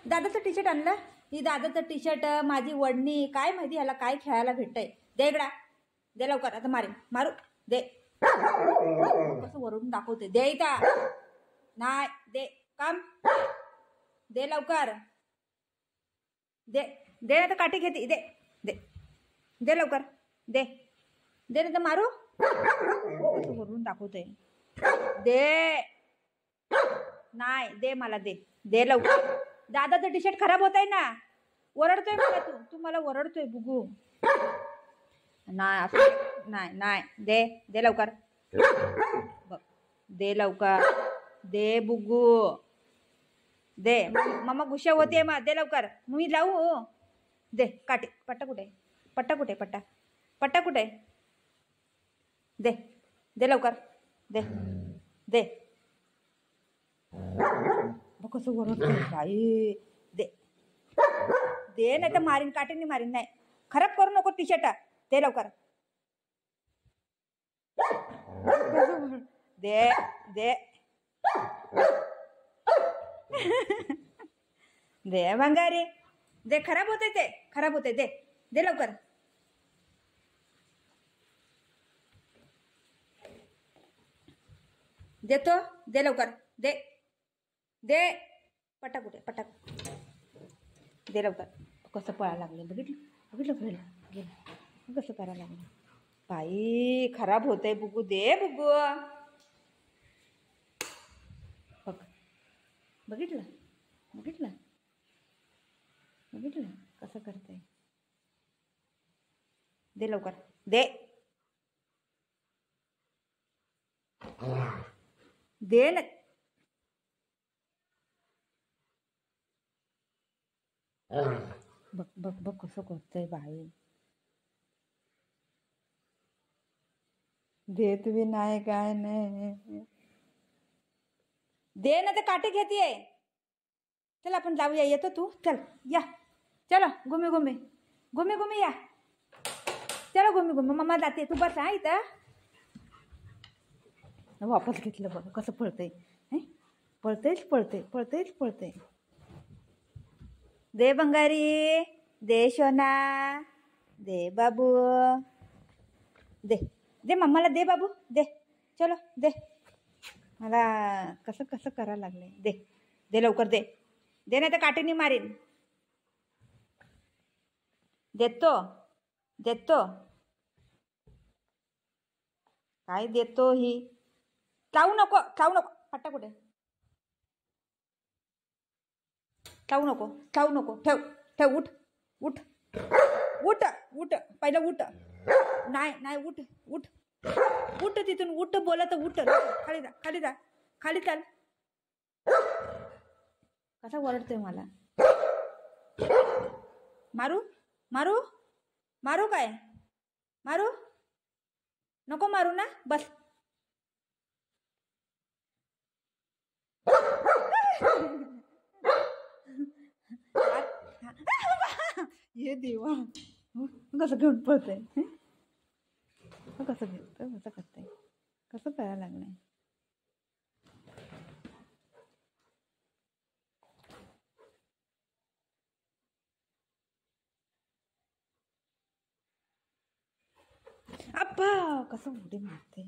दादाचं T shirt आणलं. ही दादाचं टी शर्ट, माझी वडणी, काय माहिती ह्याला काय खेळायला भेटतंय. दे इकडा, दे लवकर. आता मारू दे. कसं वरून दाखवते. दे इथं. नाही दे. काम दे लवकर. दे दे आता काठी घेते. दे दे दे लवकर. दे दे नाही तर मारू. कसं वरून दाखवते. दे. नाही दे मला. दे दे लवकर. दादाचं टी शर्ट खराब होत आहे ना. ओरडतोय मला तू मला ओरडतोय बुगू. नाही असं नाही नाही. दे दे लवकर. बघ दे लवकर. दे बुगू. दे. मम्मा गुस्सा होते मग. दे लवकर. मग मी लावू. दे काठी. पट्टा कुठे? पट्टा कुठे? पट्टा कुठे? दे दे लवकर. दे दे. बघ कसं ओरडतोय बाई. दे दे नाही तर मारीन. काठीने मारीन. नाही खराब करू नको टी शर्ट. दे लवकर. दे दे दे भंगारी. दे. खराब होते ते. खराब होते. दे दे लवकर. देतो. दे लवकर. दे दे. पट्टा कुठे? पट्टा दे लवकर. कसं पळायला लागले. बघितलं गेलं कसं करायला लागलं. बाई खराब होतंय बुगू. दे बुगू. बघ बघितलं कसं करतंय. दे लवकर. दे दे ना. बघ कसं करतंय बाई. देत बी नाही काय नाही. दे ना तर काठी घेतीये. चल आपण जाऊया. येतो तू. चल या. चलो घुमी या. चलो घुमी मम्मा जाते. तू बस. हा इथं. वापस घेतलं. बघ कसं पळतंय. पळतंय. दे बंगारी. दे सोना. दे बाबू. दे दे मम्माला. दे बाबू. दे. चलो दे. मला कसं करायला लागले. दे दे लवकर. दे दे नाही तर काठीने मारीन. देतो काय देतो ही. चावू नको. पट्टा कुठे? चावू नको. ठेव. उठ पहिलं उठ. नाही उठ तिथून. उठ बोलत. उठ. खाली चाल. कसा ओरडतोय मला. मारू काय? मारू नको. मारू ना. बस. ये देवा. कसं घेऊन पळतंय. कसं करतंय. कसं करायला लागलंय. अप्पा कसं उडी मारते.